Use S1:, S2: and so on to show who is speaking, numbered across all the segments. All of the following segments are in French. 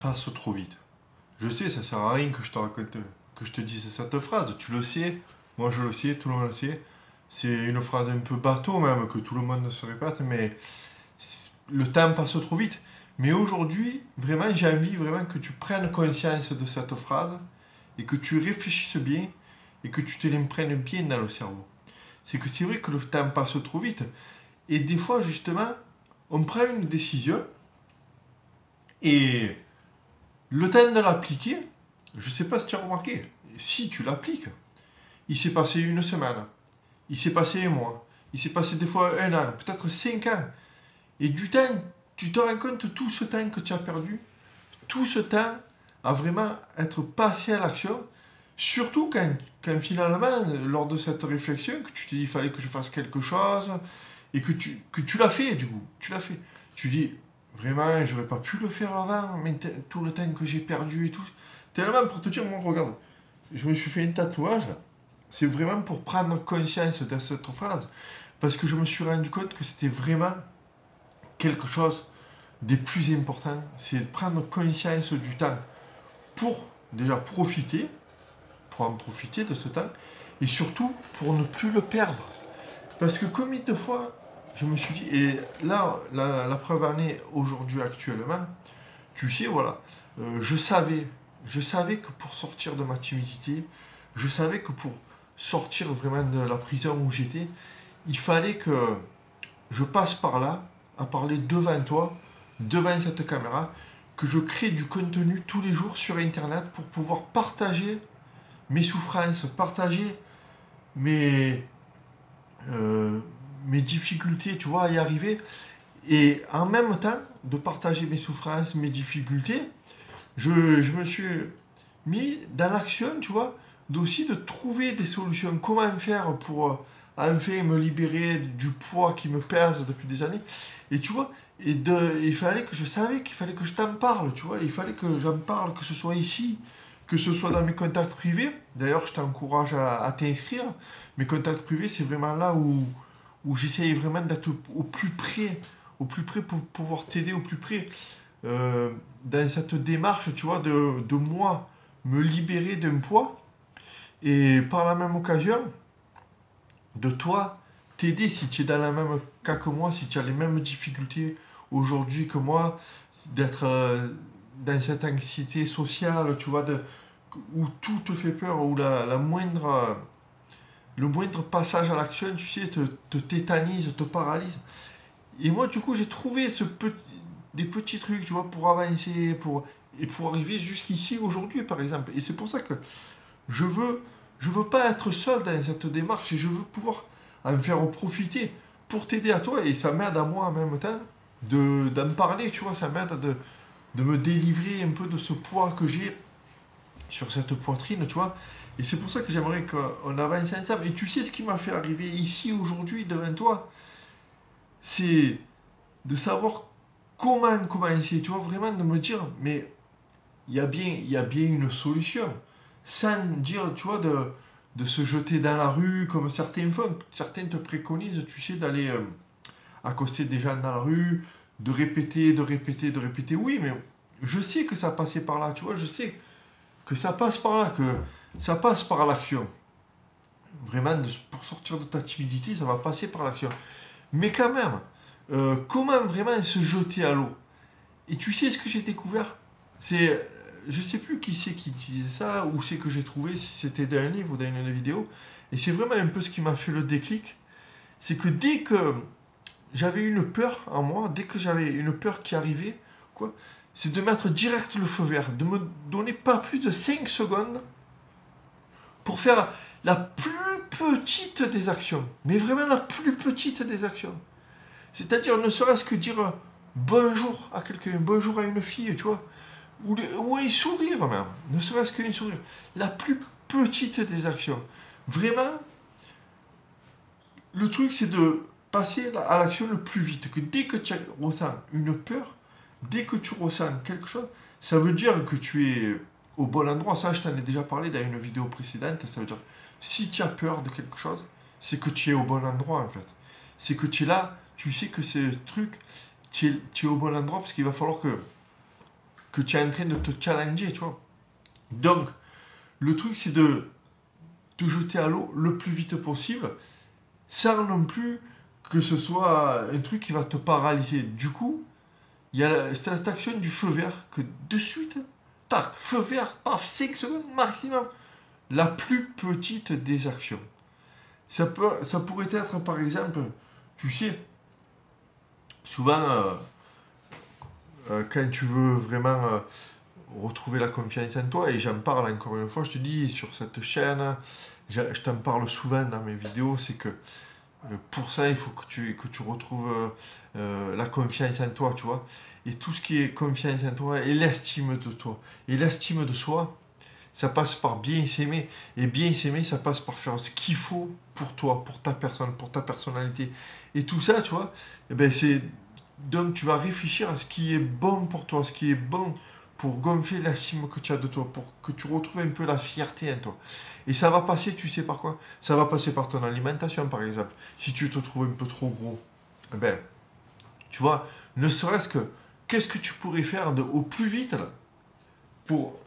S1: passe trop vite. Je sais, ça sert à rien que je te raconte, que je te dise cette phrase. Tu le sais, moi je le sais, tout le monde le sait. C'est une phrase un peu bateau même, que tout le monde se répète, mais le temps passe trop vite. Mais aujourd'hui, vraiment, j'ai envie vraiment que tu prennes conscience de cette phrase et que tu réfléchisses bien et que tu te l'imprègnes bien dans le cerveau. C'est que c'est vrai que le temps passe trop vite. Et des fois, justement, on prend une décision et le temps de l'appliquer, je ne sais pas si tu as remarqué, si tu l'appliques, il s'est passé une semaine, il s'est passé un mois, il s'est passé des fois un an, peut-être 5 ans. Et du temps, tu te rends compte tout ce temps que tu as perdu, tout ce temps à vraiment être passé à l'action, surtout quand finalement, lors de cette réflexion, que tu t'es dit il fallait que je fasse quelque chose, et que tu l'as fait du coup, tu l'as fait. Tu dis, vraiment, j'aurais pas pu le faire avant, mais tout le temps que j'ai perdu et tout. Tellement pour te dire, moi, regarde, je me suis fait un tatouage, là. C'est vraiment pour prendre conscience de cette phrase, parce que je me suis rendu compte que c'était vraiment quelque chose des plus importants, c'est de prendre conscience du temps pour déjà profiter, pour en profiter de ce temps, et surtout pour ne plus le perdre. Parce que combien de fois, je me suis dit, et là, la preuve en est aujourd'hui actuellement, tu sais, voilà, je savais que pour sortir de ma timidité, je savais que pour sortir vraiment de la prison où j'étais, il fallait que je passe par là, à parler devant toi, devant cette caméra, que je crée du contenu tous les jours sur Internet pour pouvoir partager mes souffrances, partager mes, euh, mes difficultés, tu vois, à y arriver. Et en même temps, de partager mes souffrances, mes difficultés, je me suis mis dans l'action, tu vois, d'aussi de trouver des solutions. Comment faire pour enfin me libérer du poids qui me pèse depuis des années. Et tu vois, il fallait que je savais qu'il fallait que je t'en parle, tu vois. Il fallait que j'en parle, que ce soit ici, que ce soit dans mes contacts privés. D'ailleurs, je t'encourage à t'inscrire. Mes contacts privés, c'est vraiment là où j'essaye vraiment d'être au plus près pour pouvoir t'aider au plus près dans cette démarche, tu vois, de moi me libérer d'un poids et par la même occasion de toi t'aider si tu es dans la même cas que moi, si tu as les mêmes difficultés aujourd'hui que moi, d'être dans cette anxiété sociale, tu vois, où tout te fait peur, où le moindre passage à l'action, tu sais, te tétanise, te paralyse. Et moi, du coup, j'ai trouvé des petits trucs, tu vois, pour avancer, et pour arriver jusqu'ici aujourd'hui, par exemple. Et c'est pour ça que je veux, je veux pas être seul dans cette démarche et je veux pouvoir en faire profiter pour t'aider à toi. Et ça m'aide à moi en même temps d'en parler, tu vois, ça m'aide de me délivrer un peu de ce poids que j'ai sur cette poitrine, tu vois. Et c'est pour ça que j'aimerais qu'on avance ensemble. Et tu sais ce qui m'a fait arriver ici aujourd'hui devant toi, c'est de savoir comment commencer, tu vois, vraiment de me dire, mais il y a bien une solution. Sans dire, tu vois, de se jeter dans la rue comme certains font. Certains te préconisent, tu sais, d'aller accoster des gens dans la rue, de répéter, de répéter, de répéter. Oui, mais je sais que ça passait par là, tu vois, je sais que ça passe par là, que ça passe par l'action. Vraiment, pour sortir de ta timidité, ça va passer par l'action. Mais quand même, comment vraiment se jeter à l'eau? Et tu sais ce que j'ai découvert? C'est, je sais plus qui c'est qui disait ça, ou c'est que j'ai trouvé, si c'était dans un livre ou dans une vidéo. Et c'est vraiment un peu ce qui m'a fait le déclic. C'est que dès que j'avais une peur en moi, dès que j'avais une peur qui arrivait, quoi, c'est de mettre direct le feu vert, de me donner pas plus de 5 secondes pour faire la plus petite des actions. Mais vraiment la plus petite des actions. C'est-à-dire ne serait-ce que dire bonjour à quelqu'un, bonjour à une fille, tu vois. Ou un sourire même, ne serait-ce qu'un sourire. La plus petite des actions. Vraiment, le truc c'est de passer à l'action le plus vite. Que dès que tu ressens une peur, dès que tu ressens quelque chose, ça veut dire que tu es au bon endroit. Ça, je t'en ai déjà parlé dans une vidéo précédente. Ça veut dire si tu as peur de quelque chose, c'est que tu es au bon endroit en fait. C'est que tu es là, tu sais que c'est truc, tu es au bon endroit parce qu'il va falloir que que tu es en train de te challenger, tu vois. Donc, le truc, c'est de te jeter à l'eau le plus vite possible, sans non plus que ce soit un truc qui va te paralyser. Du coup, il y a cette action du feu vert que de suite, tac, feu vert, paf, 5 secondes maximum. La plus petite des actions. Ça pourrait être, par exemple, tu sais, souvent, quand tu veux vraiment retrouver la confiance en toi, et j'en parle encore une fois, je te dis, sur cette chaîne, je t'en parle souvent dans mes vidéos, c'est que pour ça, il faut que tu retrouves la confiance en toi, tu vois. Et tout ce qui est confiance en toi et l'estime de toi. Et l'estime de soi, ça passe par bien s'aimer. Et bien s'aimer, ça passe par faire ce qu'il faut pour toi, pour ta personne, pour ta personnalité. Et tout ça, tu vois, eh ben c'est... Donc tu vas réfléchir à ce qui est bon pour toi, ce qui est bon pour gonfler l'estime que tu as de toi, pour que tu retrouves un peu la fierté en toi. Et ça va passer, tu sais par quoi? Ça va passer par ton alimentation, par exemple. Si tu te trouves un peu trop gros, eh ben, tu vois, ne serait-ce que, qu'est-ce que tu pourrais faire au plus vite, là, pour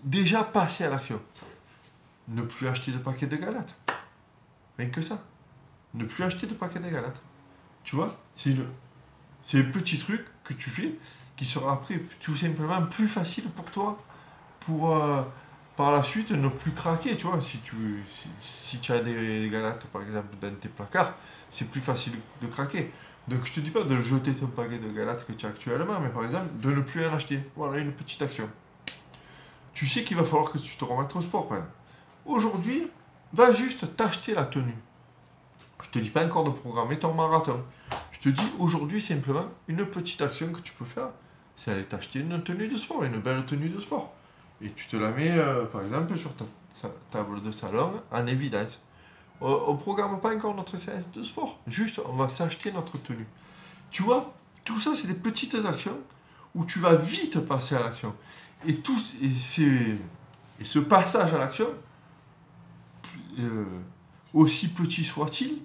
S1: déjà passer à l'action? Ne plus acheter de paquets de galettes. Rien que ça. Ne plus acheter de paquets de galettes. Tu vois, c'est un petit truc que tu fais qui sera après tout simplement plus facile pour toi pour par la suite ne plus craquer, tu vois. Si tu as des galettes par exemple dans tes placards, c'est plus facile de craquer. Donc je te dis pas de jeter ton paquet de galettes que tu as actuellement, mais par exemple de ne plus en acheter. Voilà une petite action. Tu sais qu'il va falloir que tu te remettes au sport, par exemple. Aujourd'hui, va juste t'acheter la tenue. Je te dis pas encore de programmer ton marathon. Je te dis aujourd'hui simplement une petite action que tu peux faire, c'est aller t'acheter une tenue de sport, une belle tenue de sport. Et tu te la mets par exemple sur ta table de salon en évidence. On ne programme pas encore notre séance de sport. Juste, on va s'acheter notre tenue. Tu vois, tout ça, c'est des petites actions où tu vas vite passer à l'action. Et ce passage à l'action, aussi petit soit-il,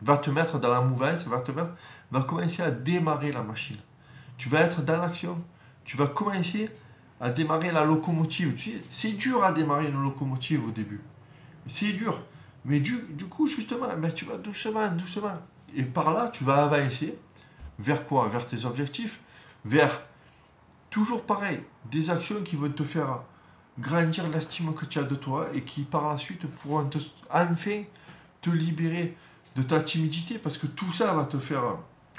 S1: va te mettre dans la mouvance, va commencer à démarrer la machine. Tu vas être dans l'action. Tu vas commencer à démarrer la locomotive. Tu sais, c'est dur à démarrer une locomotive au début. C'est dur. Mais du coup, justement, ben, tu vas doucement, doucement. Et par là, tu vas avancer. Vers quoi? Vers tes objectifs. Vers, toujours pareil, des actions qui vont te faire grandir l'estime que tu as de toi et qui, par la suite, pourront enfin te libérer de ta timidité. Parce que tout ça va te faire...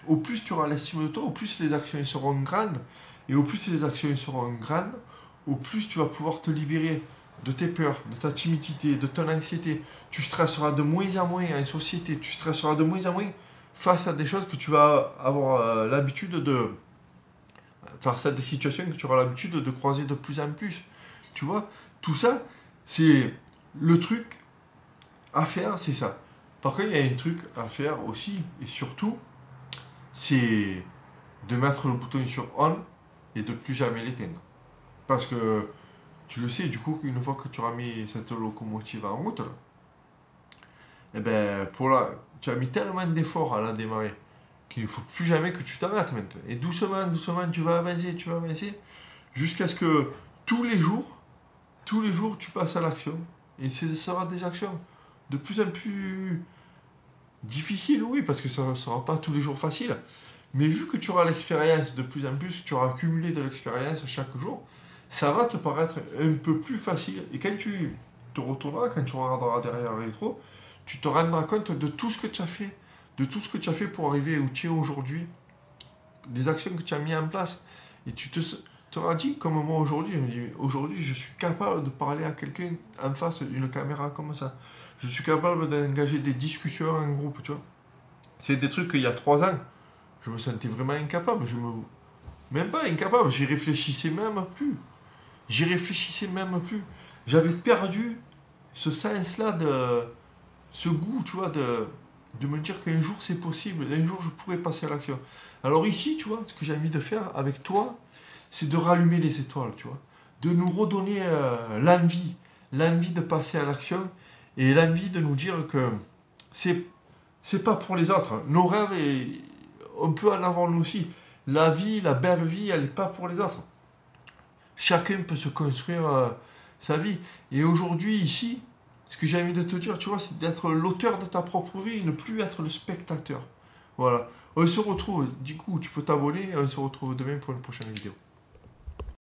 S1: Au plus tu auras l'estime de toi, au plus les actions seront grandes. Et au plus les actions seront grandes, au plus tu vas pouvoir te libérer de tes peurs, de ta timidité, de ton anxiété. Tu stresseras de moins en moins en société, tu stresseras de moins en moins face à des choses que tu vas avoir l'habitude de... face à des situations que tu auras l'habitude de croiser de plus en plus. Tu vois, tout ça, c'est le truc à faire, c'est ça. Par contre, il y a un truc à faire aussi, et surtout, c'est de mettre le bouton sur on et de plus jamais l'éteindre. Parce que tu le sais, du coup, une fois que tu auras mis cette locomotive en route, là, eh ben, tu as mis tellement d'efforts à la démarrer qu'il ne faut plus jamais que tu t'arrêtes maintenant. Et doucement, doucement, tu vas avancer, jusqu'à ce que tous les jours, tu passes à l'action. Et ce sera des actions de plus en plus difficiles, oui, parce que ça ne sera pas tous les jours facile. Mais vu que tu auras l'expérience de plus en plus, tu auras accumulé de l'expérience chaque jour, ça va te paraître un peu plus facile. Et quand tu te retourneras, quand tu regarderas derrière le rétro, tu te rendras compte de tout ce que tu as fait, de tout ce que tu as fait pour arriver où tu es aujourd'hui, des actions que tu as mis en place. Et tu t'auras dit, comme moi aujourd'hui, je me dis, aujourd'hui je suis capable de parler à quelqu'un en face d'une caméra comme ça. Je suis capable d'engager des discussions en groupe, tu vois. C'est des trucs qu'il y a 3 ans, je me sentais vraiment incapable. Même pas incapable, j'y réfléchissais même plus. J'avais perdu ce sens-là, ce goût, tu vois, de me dire qu'un jour c'est possible, un jour je pourrais passer à l'action. Alors ici, tu vois, ce que j'ai envie de faire avec toi, c'est de rallumer les étoiles, tu vois. De nous redonner l'envie de passer à l'action et l'envie de nous dire que c'est pas pour les autres. Nos rêves, on peut en avoir nous aussi. La vie, la belle vie, elle n'est pas pour les autres. chacun peut se construire sa vie. Et aujourd'hui, ici, ce que j'ai envie de te dire, tu vois, c'est d'être l'auteur de ta propre vie et ne plus être le spectateur. Voilà. On se retrouve, du coup, tu peux t'abonner et on se retrouve demain pour une prochaine vidéo.